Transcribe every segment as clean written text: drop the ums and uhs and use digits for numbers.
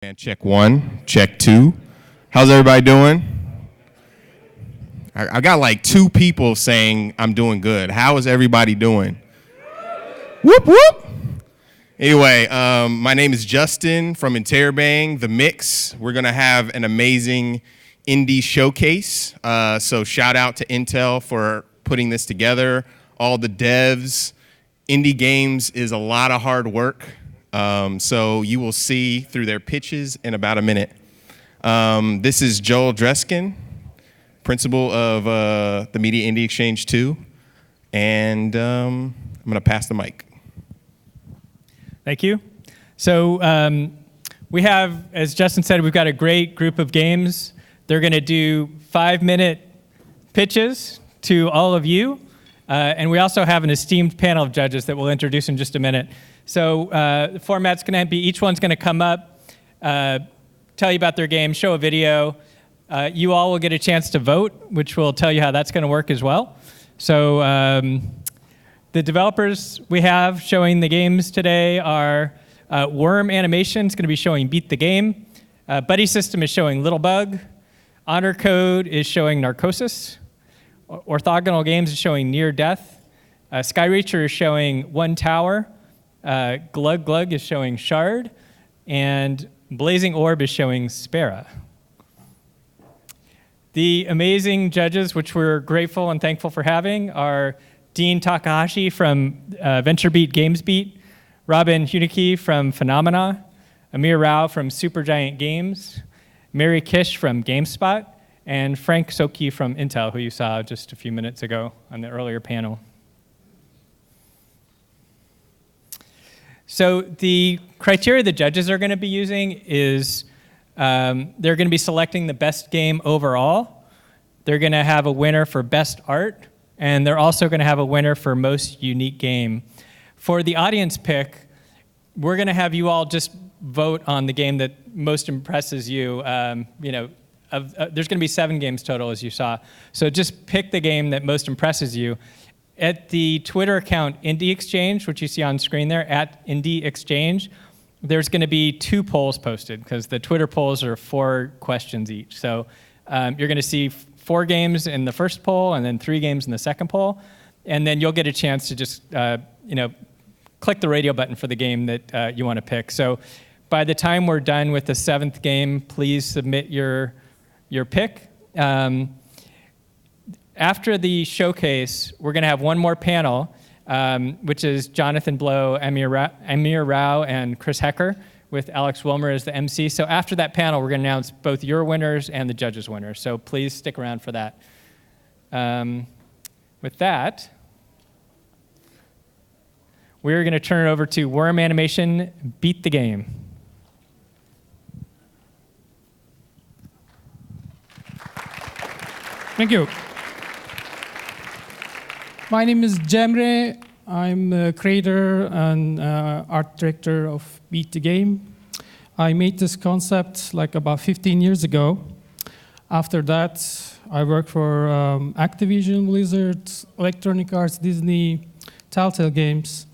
And check one, check two. How's everybody doing? I got like 2 people saying I'm doing good. How is everybody doing? Whoop, whoop. Anyway, my name is Justin from Interrobang, The Mix. We're going to have an amazing indie showcase. So shout out to Intel for putting this together. All the devs. Indie games is a lot of hard work. So you will see through their pitches in about a minute. This is Joel Dreskin, principal of the Media Indie Exchange 2. And I'm going to pass the mic. Thank you. So we have, as Justin said, we've got a great group of games. They're going to do 5-minute pitches to all of you. And we also have an esteemed panel of judges that we'll introduce in just a minute. So the format's going to be each one's going to come up, tell you about their game, show a video. You all will get a chance to vote, which will tell you how that's going to work as well. So the developers we have showing the games today are Worm Animation is going to be showing Beat the Game. Buddy System is showing Little Bug. Honor Code is showing Narcosis. Orthogonal Games is showing Near Death. Skyreacher is showing One Tower. Glug Glug is showing Shard. And Blazing Orb is showing Spera. The amazing judges, which we're grateful and thankful for having, are Dean Takahashi from VentureBeat GamesBeat, Robin Huneke from Phenomena, Amir Rao from Supergiant Games, Mary Kish from GameSpot, and Frank Soki from Intel, who you saw just a few minutes ago on the earlier panel. So the criteria the judges are going to be using is they're going to be selecting the best game overall. They're going to have a winner for best art, and they're also going to have a winner for most unique game. For the audience pick, we're going to have you all just vote on the game that most impresses you. There's going to be 7 games total, as you saw. So just pick the game that most impresses you. At the Twitter account Indie Exchange, which you see on screen there, at Indie Exchange, there's going to be 2 polls posted, because the Twitter polls are 4 questions each. So you're going to see 4 games in the first poll and then 3 games in the second poll. And then you'll get a chance to just click the radio button for the game that you want to pick. So by the time we're done with the 7th game, please submit your pick. After the showcase, we're going to have one more panel, which is Jonathan Blow, Amir Rao, and Chris Hecker, with Alex Wilmer as the MC. So after that panel, we're going to announce both your winners and the judges' winners. So please stick around for that. With that, we're going to turn it over to Worm Animation, Beat the Game. Thank you. My name is Cemre. I'm the creator and art director of Beat the Game. I made this concept like about 15 years ago. After that, I worked for Activision, Blizzard, Electronic Arts, Disney, Telltale Games.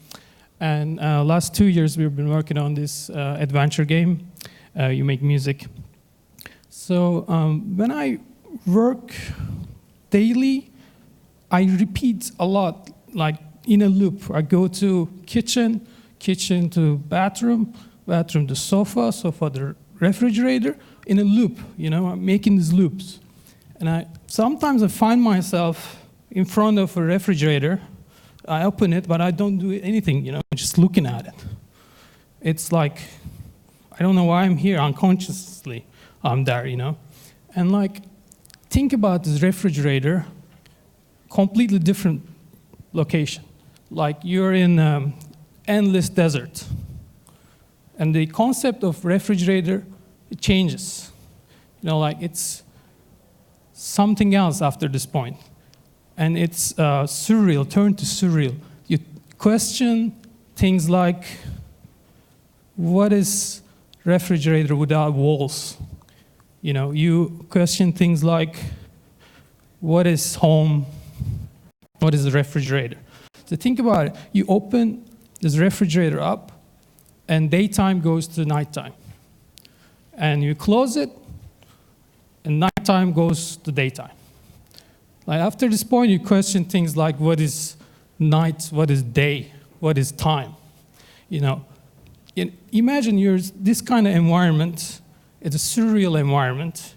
And last 2 years, we've been working on this adventure game. You make music. So when I work daily, I repeat a lot, like in a loop. I go to kitchen to bathroom to sofa the refrigerator, in a loop. I'm making these loops. And sometimes I find myself in front of a refrigerator. I open it, but I don't do anything, I'm just looking at it. It's like, I don't know why I'm here, unconsciously I'm there, And think about this refrigerator, completely different location. Like you're in endless desert. And the concept of refrigerator, it changes. It's something else after this point. And it's surreal, turn to surreal. You question things like, what is refrigerator without walls? You question things like, what is home? What is the refrigerator? So think about it. You open this refrigerator up, and daytime goes to nighttime. and you close it, and nighttime goes to daytime. Like after this point, you question things like what is night, what is day, what is time? You know, imagine you're this kind of environment. It's a surreal environment.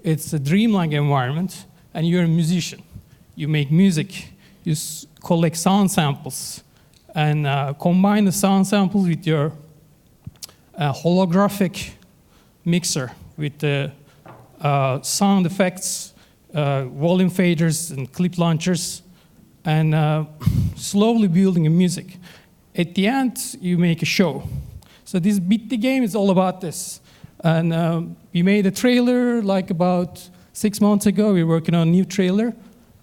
It's a dreamlike environment, and you're a musician. You make music. You collect sound samples, and combine the sound samples with your holographic mixer with the sound effects, volume faders, and clip launchers, and slowly building a music. At the end, you make a show. So this Beat the Game is all about this. And we made a trailer like about 6 months ago. We're working on a new trailer.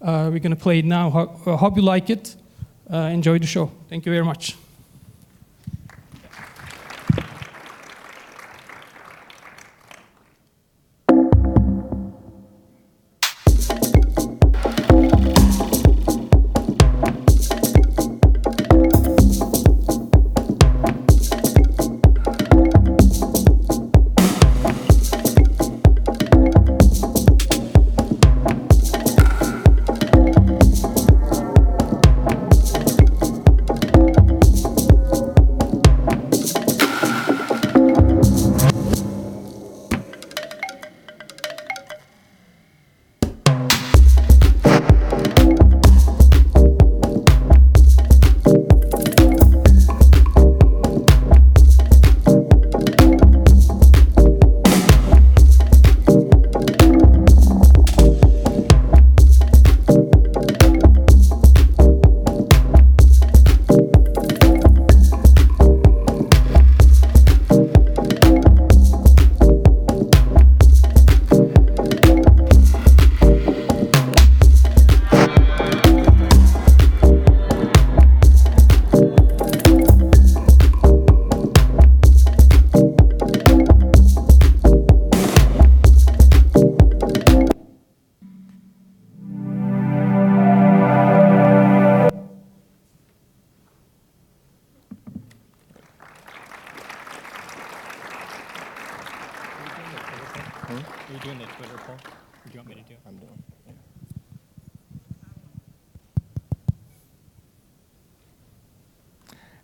We're going to play it now. Hope you like it. Enjoy the show. Thank you very much. Are you doing the Twitter poll? Or do you want me to do it? I'm doing.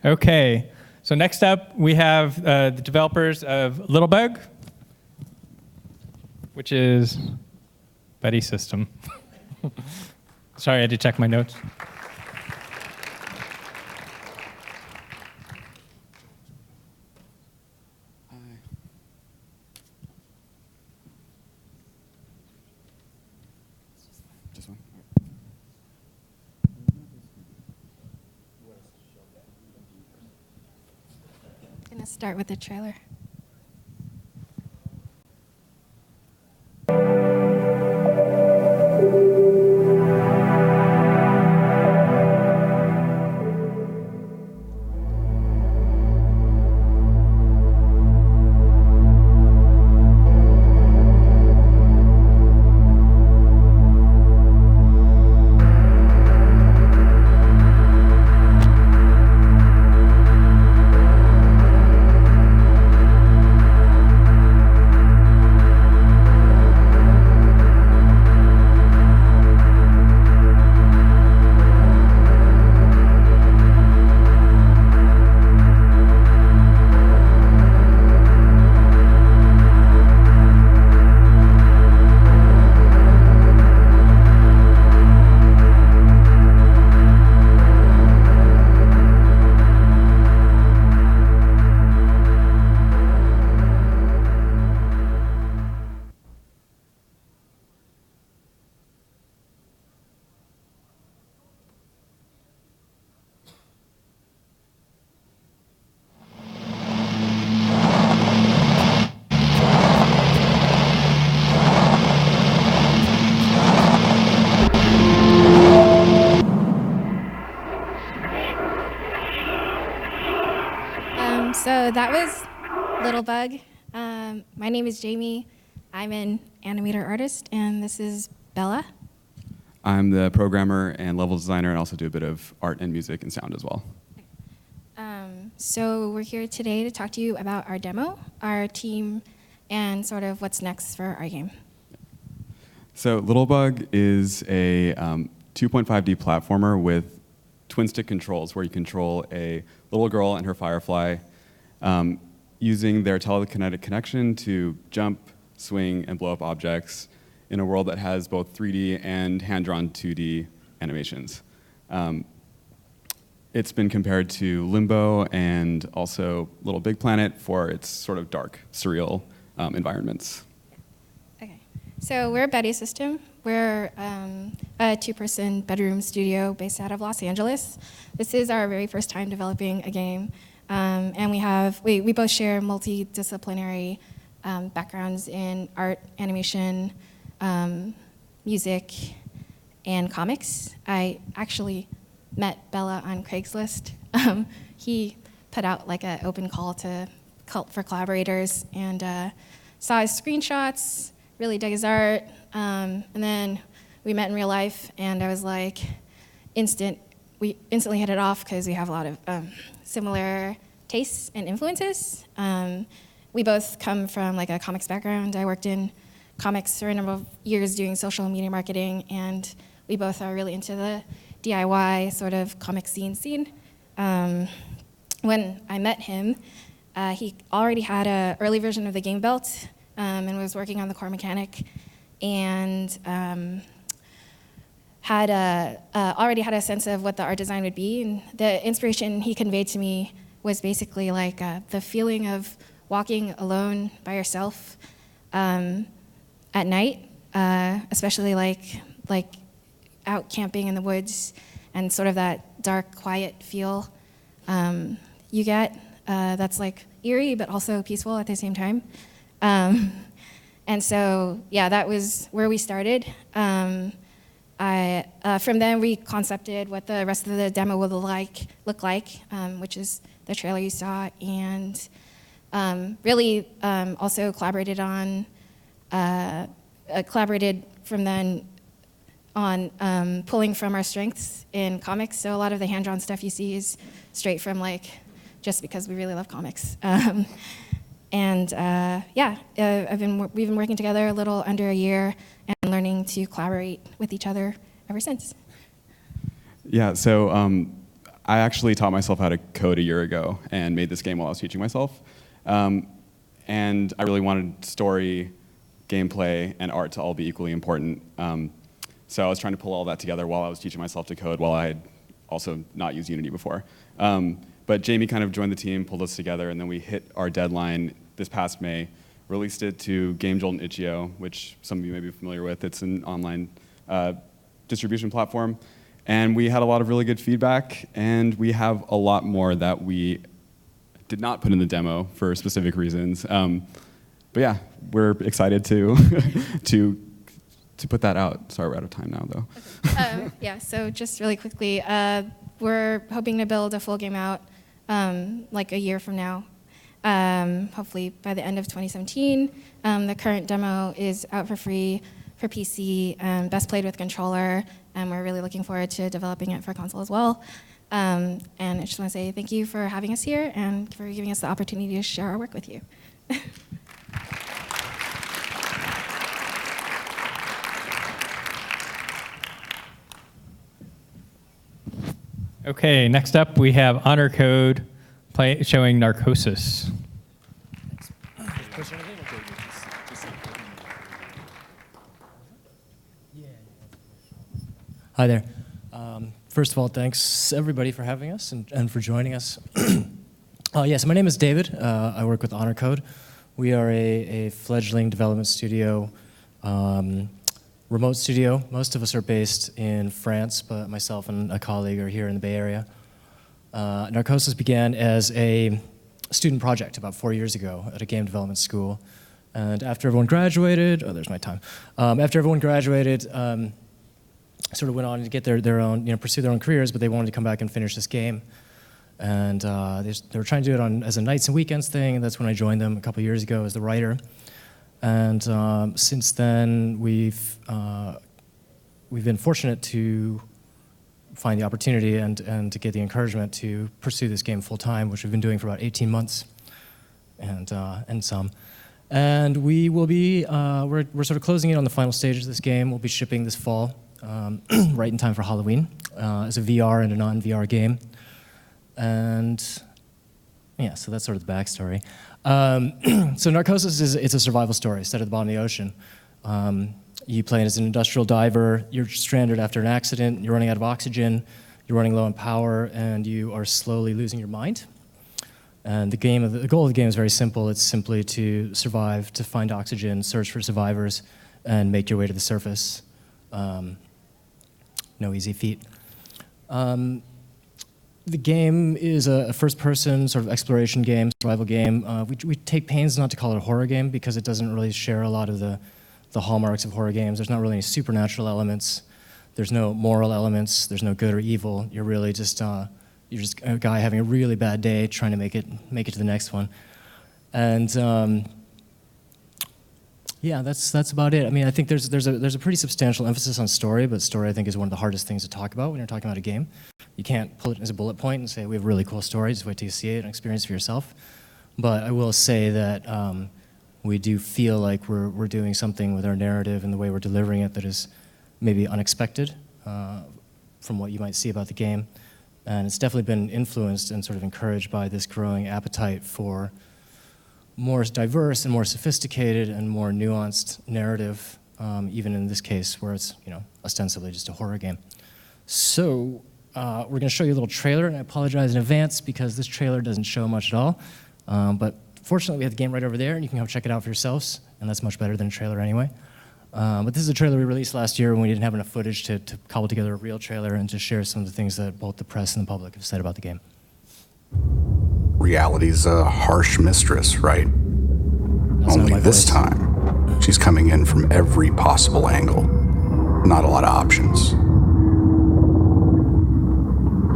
Yeah. Okay, so next up we have the developers of Littlebug, which is Buddy System. Sorry, I had to check my notes. Just one. I'm gonna start with the trailer. So that was Littlebug. My name is Jamie. I'm an animator artist, and this is Bella. I'm the programmer and level designer, and also do a bit of art and music and sound as well. So we're here today to talk to you about our demo. Our team and sort of what's next for our game. So Littlebug is a 2.5D platformer with twin stick controls where you control a little girl and her firefly using their telekinetic connection to jump, swing, and blow up objects in a world that has both 3D and hand-drawn 2D animations. It's been compared to Limbo and also Little Big Planet for its sort of dark, surreal environments. Okay, so we're a Betty System. We're a two-person bedroom studio based out of Los Angeles. This is our very first time developing a game, and we both share multidisciplinary backgrounds in art, animation, music, and comics. I actually met Bella on Craigslist. He put out like an open call for collaborators, and saw his screenshots, really dug his art, and then we met in real life, and I was like, we instantly hit it off because we have a lot of similar tastes and influences. We both come from like a comics background. I worked in comics for a number of years doing social media marketing, and we both are really into the DIY sort of comic scene. When I met him, he already had an early version of the game built and was working on the core mechanic, and already had a sense of what the art design would be. And the inspiration he conveyed to me was basically like the feeling of walking alone by yourself at night, especially like out camping in the woods, and sort of that dark, quiet feel you get. That's like eerie, but also peaceful at the same time. And so, yeah, that was where we started. From then, we concepted what the rest of the demo would look like, which is the trailer you saw, and really also collaborated from then on pulling from our strengths in comics. So a lot of the hand-drawn stuff you see is straight from just because we really love comics. We've been working together a little under a year and learning to collaborate with each other ever since. Yeah, so I actually taught myself how to code a year ago and made this game while I was teaching myself. And I really wanted story, gameplay, and art to all be equally important. So I was trying to pull all that together while I was teaching myself to code, while I had also not used Unity before. But Jamie kind of joined the team, pulled us together, and then we hit our deadline this past May, released it to Game Jolt and Itch.io, which some of you may be familiar with. It's an online distribution platform. And we had a lot of really good feedback, and we have a lot more that we did not put in the demo for specific reasons. But yeah, we're excited to to put that out. Sorry, we're out of time now, though. Yeah, so just really quickly, we're hoping to build a full game out like a year from now, hopefully by the end of 2017. The current demo is out for free for PC, best played with controller, and we're really looking forward to developing it for console as well. And I just want to say thank you for having us here and for giving us the opportunity to share our work with you. Okay, next up we have Honor Code showing Narcosis. Hi there. First of all, thanks everybody for having us and for joining us. Yes, my name is David. I work with Honor Code. We are a fledgling development studio, remote studio. Most of us are based in France, but myself and a colleague are here in the Bay Area. Narcosis began as a student project about 4 years ago at a game development school. And after everyone graduated, there's my time. After everyone graduated, sort of went on to get their own, pursue their own careers, but they wanted to come back and finish this game. And they were trying to do it as a nights and weekends thing, and that's when I joined them a couple of years ago as the writer. And since then, we've been fortunate to find the opportunity and to get the encouragement to pursue this game full time, which we've been doing for about 18 months and some. And we will be, we're sort of closing in on the final stages of this game. We'll be shipping this fall, right in time for Halloween, as a VR and a non-VR game. And yeah, so that's sort of the backstory. So Narcosis it's a survival story set at the bottom of the ocean. You play as an industrial diver, you're stranded after an accident, you're running out of oxygen, you're running low on power, and you are slowly losing your mind. And the goal of the game is very simple. It's simply to survive, to find oxygen, search for survivors, and make your way to the surface. No easy feat. The game is a first-person sort of exploration game, survival game. We take pains not to call it a horror game because it doesn't really share a lot of the hallmarks of horror games. There's not really any supernatural elements. There's no moral elements. There's no good or evil. You're really just you're just a guy having a really bad day trying to make it to the next one. And yeah, that's about it. I mean, I think there's a pretty substantial emphasis on story, but story I think is one of the hardest things to talk about when you're talking about a game. You can't pull it as a bullet point and say we have a really cool story. Just wait till you see it and experience it for yourself. But I will say that we do feel like we're doing something with our narrative and the way we're delivering it that is maybe unexpected from what you might see about the game. And it's definitely been influenced and sort of encouraged by this growing appetite for more diverse and more sophisticated and more nuanced narrative, even in this case where it's ostensibly just a horror game. So we're going to show you a little trailer, and I apologize in advance because this trailer doesn't show much at all. But fortunately, we have the game right over there, and you can go check it out for yourselves, and that's much better than a trailer anyway. But this is a trailer we released last year when we didn't have enough footage to cobble together a real trailer and to share some of the things that both the press and the public have said about the game. Reality's a harsh mistress, right? That's not Only my this voice. time, she's coming in from every possible angle. Not a lot of options.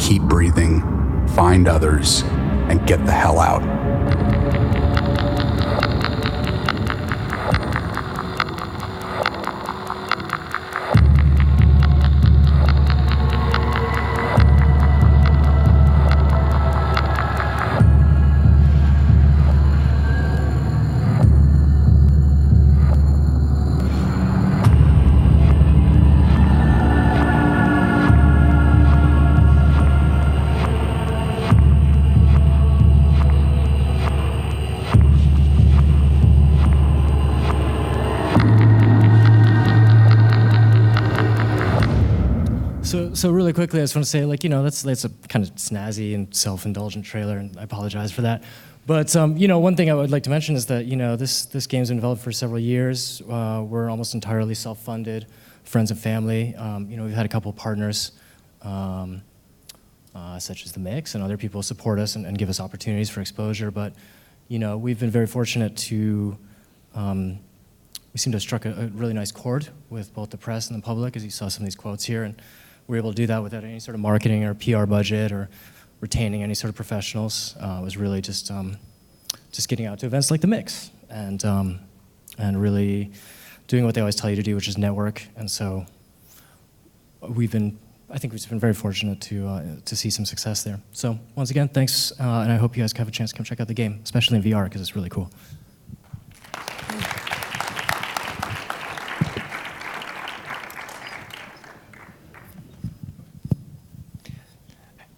Keep breathing, find others, and get the hell out. So really quickly, I just want to say, that's a kind of snazzy and self-indulgent trailer, and I apologize for that. But one thing I would like to mention is that this game's been developed for several years. We're almost entirely self-funded, friends and family. We've had a couple of partners, such as the Mix, and other people support us and give us opportunities for exposure. But we've been very fortunate to. We seem to have struck a really nice chord with both the press and the public, as you saw some of these quotes here, and we're able to do that without any sort of marketing or PR budget or retaining any sort of professionals. It was really just getting out to events like the Mix and really doing what they always tell you to do, which is network. And so I think we've been very fortunate to see some success there. So once again, thanks, and I hope you guys have a chance to come check out the game, especially in VR, because it's really cool.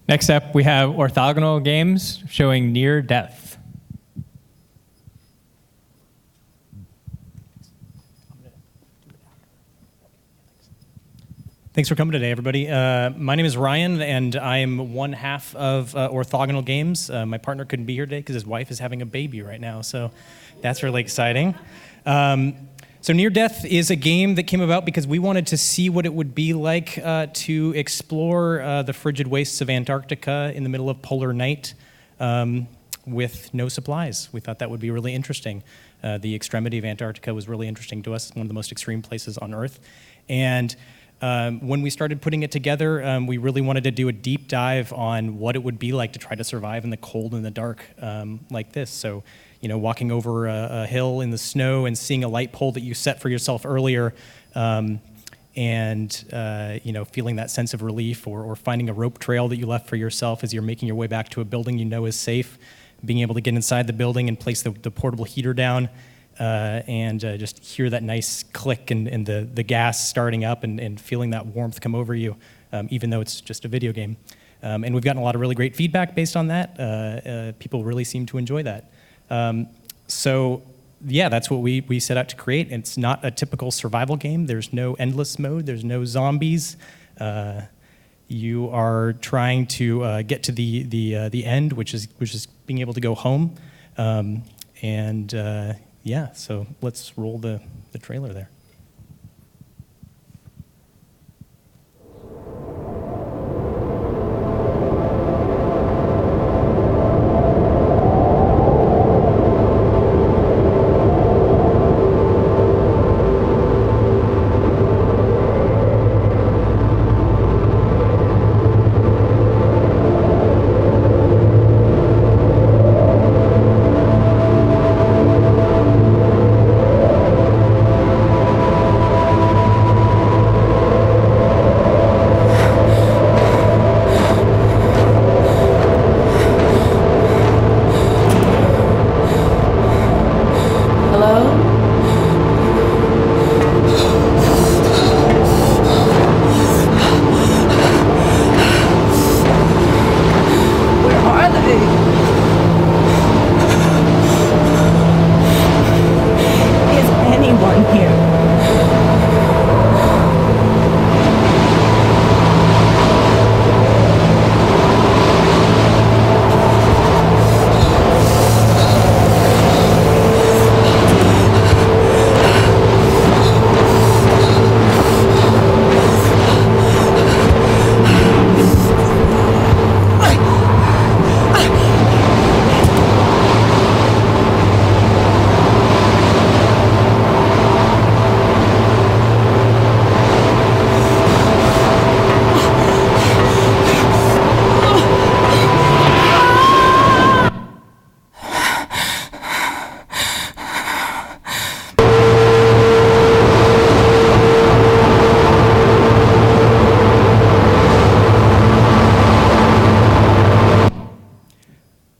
Next up, we have orthogonal games showing near death. Thanks for coming today, everybody. My name is Ryan, and I'm one half of Orthogonal Games. My partner couldn't be here today because his wife is having a baby right now, so that's really exciting. So Near Death is a game that came about because we wanted to see what it would be like to explore the frigid wastes of Antarctica in the middle of polar night with no supplies. We thought that would be really interesting. The extremity of Antarctica was really interesting to us. It's one of the most extreme places on Earth. And when we started putting it together, we really wanted to do a deep dive on what it would be like to try to survive in the cold and the dark like this. So, walking over a hill in the snow and seeing a light pole that you set for yourself earlier, and feeling that sense of relief, or finding a rope trail that you left for yourself as you're making your way back to a building you know is safe, being able to get inside the building and place the portable heater down. and just hear that nice click and the gas starting up and feeling that warmth come over you, even though it's just a video game. And we've gotten a lot of really great feedback based on that. People really seem to enjoy that. So yeah, that's what we set out to create. It's not a typical survival game. There's no endless mode. There's no zombies. You are trying to get to the end, which is being able to go home. Yeah, so let's roll the trailer there.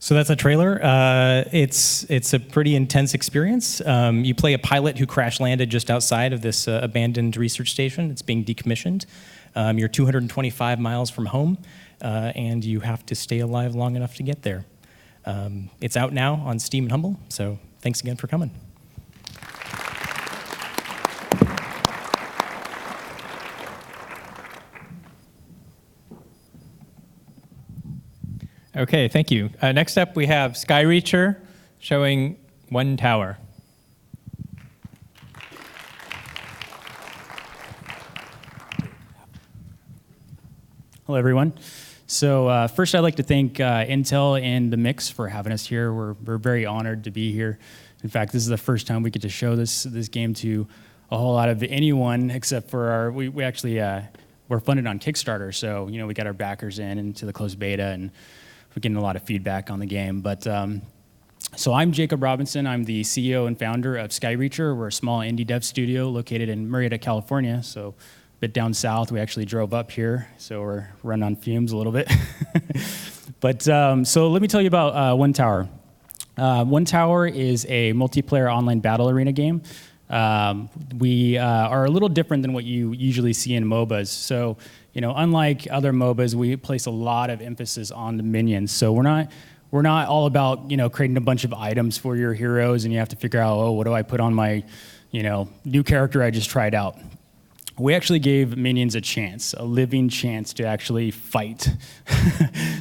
So that's a trailer. It's a pretty intense experience. You play a pilot who crash landed just outside of this abandoned research station. It's being decommissioned. You're 225 miles from home, and you have to stay alive long enough to get there. It's out now on Steam and Humble, so thanks again for coming. Okay, thank you. Next up, we have Skyreacher showing One Tower. Hello, everyone. So first, I'd like to thank Intel and The Mix for having us here. We're very honored to be here. In fact, this is the first time we get to show this game to a whole lot of anyone, except for we actually we're funded on Kickstarter, so we got our backers in into the closed beta, and we're getting a lot of feedback on the game. But so I'm Jacob Robinson. I'm the CEO and founder of Skyreacher. We're a small indie dev studio located in Murrieta, California. So a bit down south. We actually drove up here, so we're running on fumes a little bit. But so let me tell you about One Tower. One Tower is a multiplayer online battle arena game. We are a little different than what you usually see in MOBAs. So, unlike other MOBAs, we place a lot of emphasis on the minions. So we're not all about, creating a bunch of items for your heroes and you have to figure out, oh, what do I put on my, new character I just tried out. We actually gave minions a chance, a living chance to actually fight.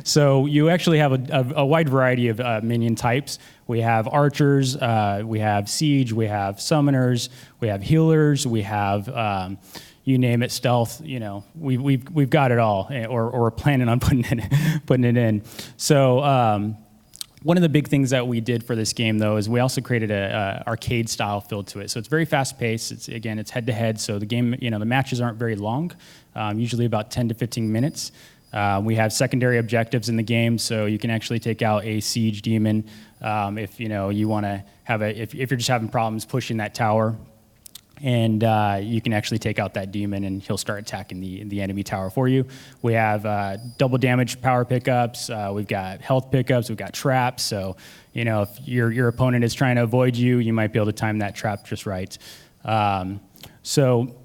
So you actually have a wide variety of minion types. We have archers, we have siege, we have summoners, we have healers, we have you name it, stealth. We've got it all, or we're planning on putting it in. So one of the big things that we did for this game, though, is we also created a arcade style feel to it. So it's very fast paced. It's head to head. So the game, the matches aren't very long, usually about 10 to 15 minutes. We have secondary objectives in the game, so you can actually take out a siege demon if you want to have if you're just having problems pushing that tower. And you can actually take out that demon and he'll start attacking the enemy tower for you. We have double damage power pickups, we've got health pickups, we've got traps. So, you know, if your opponent is trying to avoid you, you might be able to time that trap just right. So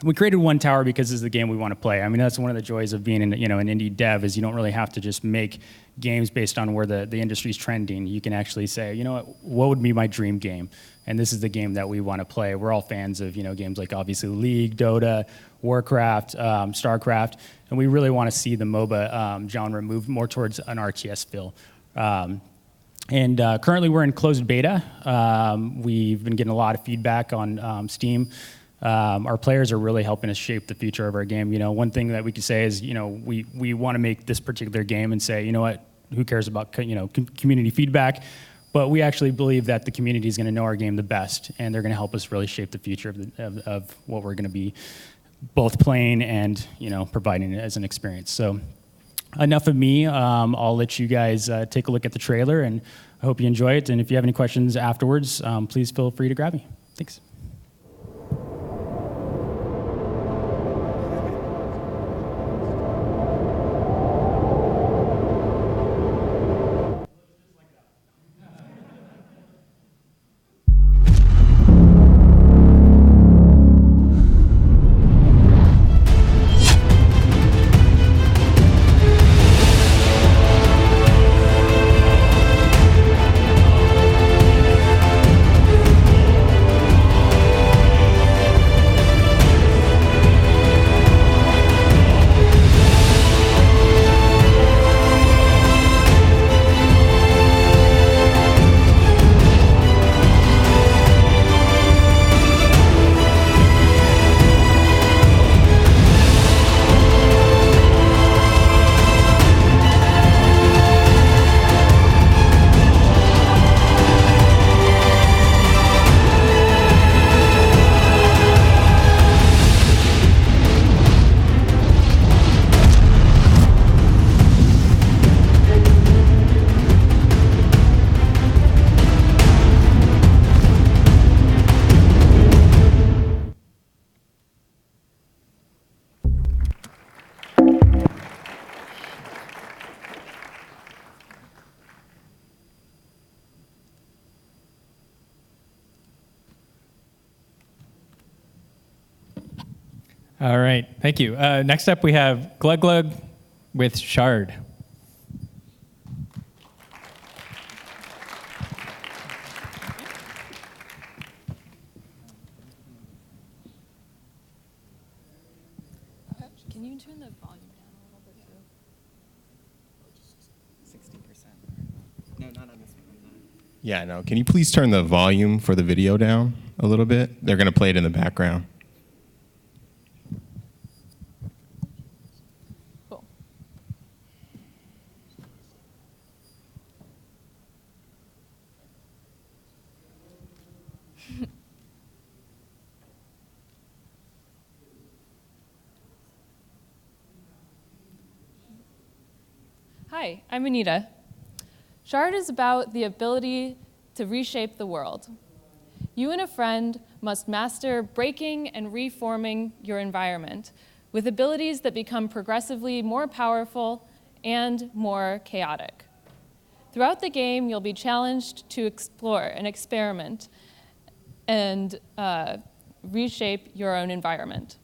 we created one tower because this is the game we want to play. I mean, that's one of the joys of being an indie dev is you don't really have to just make games based on where the industry's trending. You can actually say, you know what would be my dream game? And this is the game that we want to play. We're all fans of, games like obviously League, Dota, Warcraft, StarCraft, and we really want to see the MOBA genre move more towards an RTS feel. And currently we're in closed beta. We've been getting a lot of feedback on Steam. Our players are really helping us shape the future of our game. One thing that we could say is, we want to make this particular game and say, you know what, who cares about community feedback? But we actually believe that the community is going to know our game the best, and they're going to help us really shape the future of what we're going to be both playing and providing as an experience. So enough of me. I'll let you guys take a look at the trailer, and I hope you enjoy it. And if you have any questions afterwards, please feel free to grab me. Thanks. All right, thank you. Next up, we have Glug Glug with Shard. Can you turn the volume down a little bit too? 60%. No, not on this one. Yeah, no. Can you please turn the volume for the video down a little bit? They're going to play it in the background. Cool. Hi, I'm Anita. Shard is about the ability to reshape the world. You and a friend must master breaking and reforming your environment with abilities that become progressively more powerful and more chaotic. Throughout the game, you'll be challenged to explore and experiment and reshape your own environment.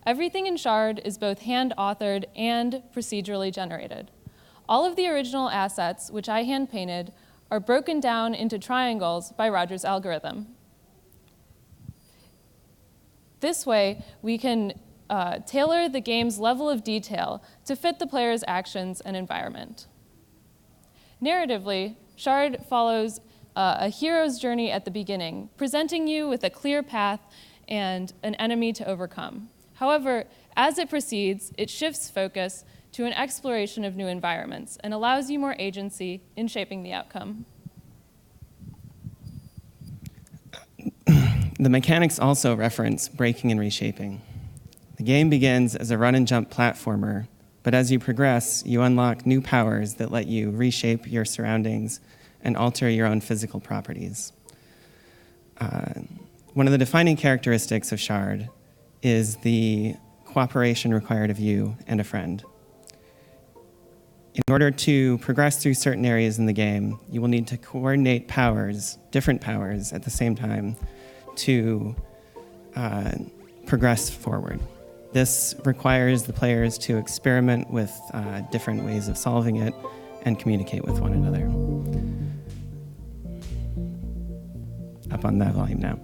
Everything in Shard is both hand-authored and procedurally generated. All of the original assets, which I hand-painted, are broken down into triangles by Rogers' algorithm. This way, we can tailor the game's level of detail to fit the player's actions and environment. Narratively, Shard follows a hero's journey at the beginning, presenting you with a clear path and an enemy to overcome. However, as it proceeds, it shifts focus to an exploration of new environments and allows you more agency in shaping the outcome. The mechanics also reference breaking and reshaping. The game begins as a run and jump platformer, but as you progress, you unlock new powers that let you reshape your surroundings and alter your own physical properties. one of the defining characteristics of Shard is the cooperation required of you and a friend. In order to progress through certain areas in the game, you will need to coordinate powers, different powers, at the same time to progress forward. This requires the players to experiment with different ways of solving it and communicate with one another. Up on that volume now.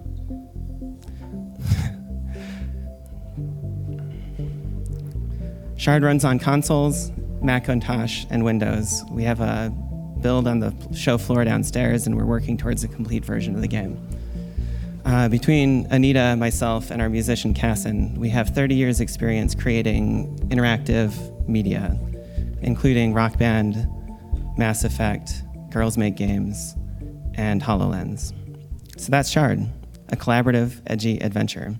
Shard runs on consoles, Macintosh, and Windows. We have a build on the show floor downstairs, and we're working towards a complete version of the game. Between Anita, myself, and our musician Casson, we have 30 years experience creating interactive media, including Rock Band, Mass Effect, Girls Make Games, and HoloLens. So that's Shard, a collaborative, edgy adventure.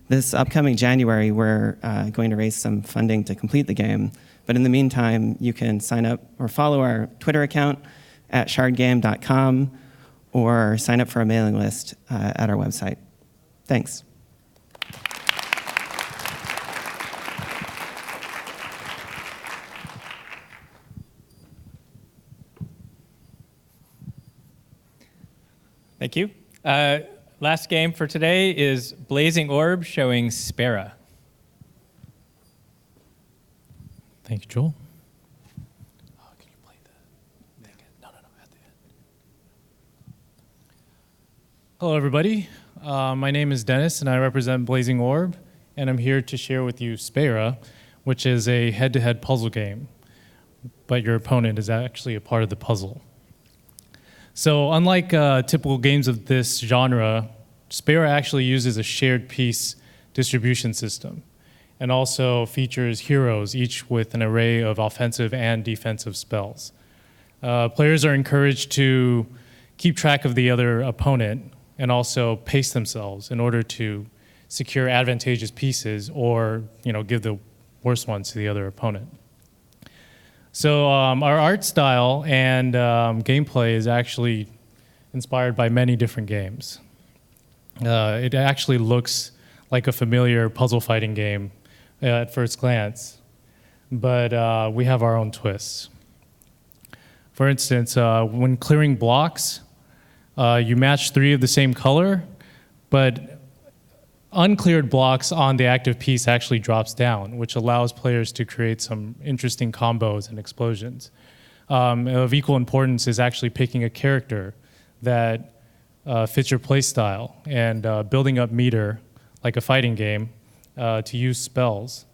This upcoming January, we're going to raise some funding to complete the game. But in the meantime, you can sign up or follow our Twitter account at shardgame.com or sign up for a mailing list at our website. Thanks. Thank you. Last game for today is Blazing Orb showing Spera. Thank you, Joel. Oh, can you play the thing? No, at the end. Hello, everybody. My name is Dennis, and I represent Blazing Orb, and I'm here to share with you Spera, which is a head-to-head puzzle game, but your opponent is actually a part of the puzzle. So unlike typical games of this genre, Spera actually uses a shared piece distribution system and also features heroes, each with an array of offensive and defensive spells. Players are encouraged to keep track of the other opponent and also pace themselves in order to secure advantageous pieces or give the worst ones to the other opponent. So our art style and gameplay is actually inspired by many different games. It actually looks like a familiar puzzle fighting game at first glance, but we have our own twists. For instance, when clearing blocks, you match 3 of the same color, but uncleared blocks on the active piece actually drops down, which allows players to create some interesting combos and explosions. Of equal importance is actually picking a character that fits your play style and building up meter, like a fighting game, to use spells.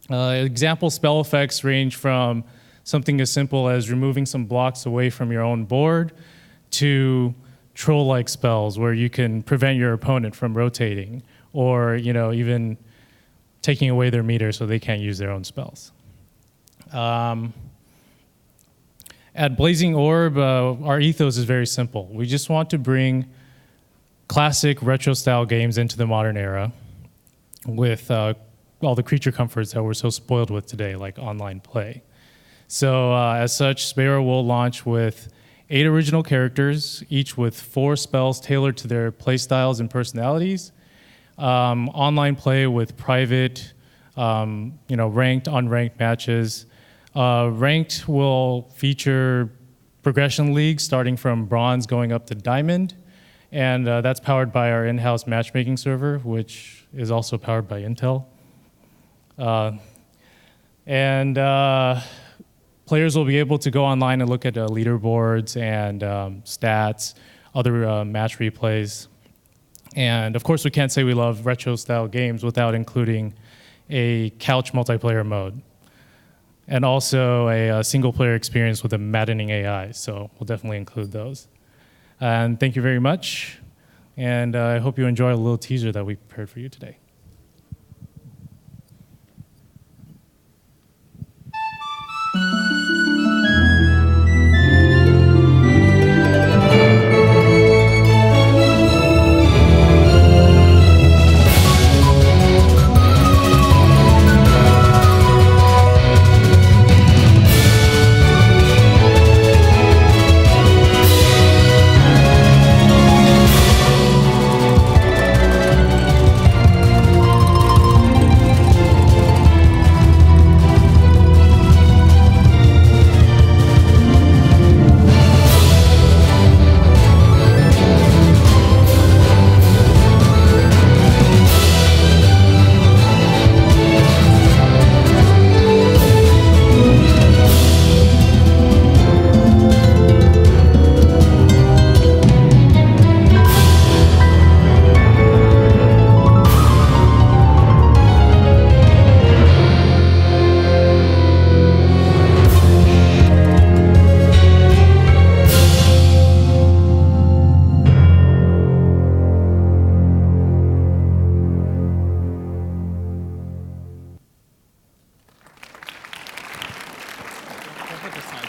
Example spell effects range from something as simple as removing some blocks away from your own board to troll-like spells where you can prevent your opponent from rotating, or even taking away their meter so they can't use their own spells. At Blazing Orb, our ethos is very simple. We just want to bring classic retro-style games into the modern era with all the creature comforts that we're so spoiled with today, like online play. So as such, Spera will launch with 8 original characters, each with 4 spells tailored to their play styles and personalities. Online play with private, ranked, unranked matches. Ranked will feature progression leagues starting from bronze going up to diamond, and that's powered by our in-house matchmaking server, which is also powered by Intel. Players will be able to go online and look at leaderboards and stats, other match replays. And of course, we can't say we love retro-style games without including a couch multiplayer mode, and also a single-player experience with a maddening AI. So we'll definitely include those. And thank you very much. And I hope you enjoy a little teaser that we prepared for you today.